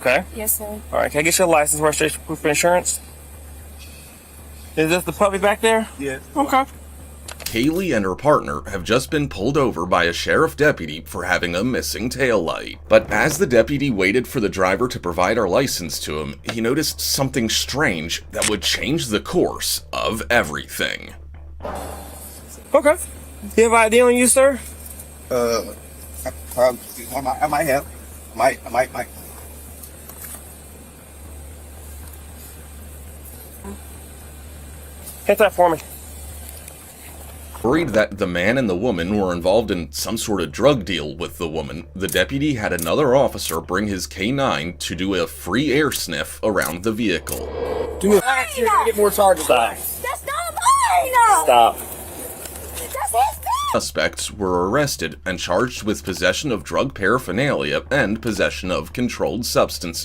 Okay. Yes, sir. All right. Can I get your license, registration, proof of insurance? Is this the puppy back there? Yeah. Okay. Kaylee and her partner have just been pulled over by a sheriff deputy for having a missing taillight. But as the deputy waited for the driver to provide our license to him, he noticed something strange that would change the course of everything. Okay. Do you have ID on you, sir? I might have. I might. Hit that for me. Worried that the man and the woman were involved in some sort of drug deal with the woman, the deputy had another officer bring his K9 to do a free air sniff around the vehicle. Do me you're gonna get more charges. Stop. That's not mine! Stop. That's his thing! Suspects were arrested and charged with possession of drug paraphernalia and possession of controlled substances.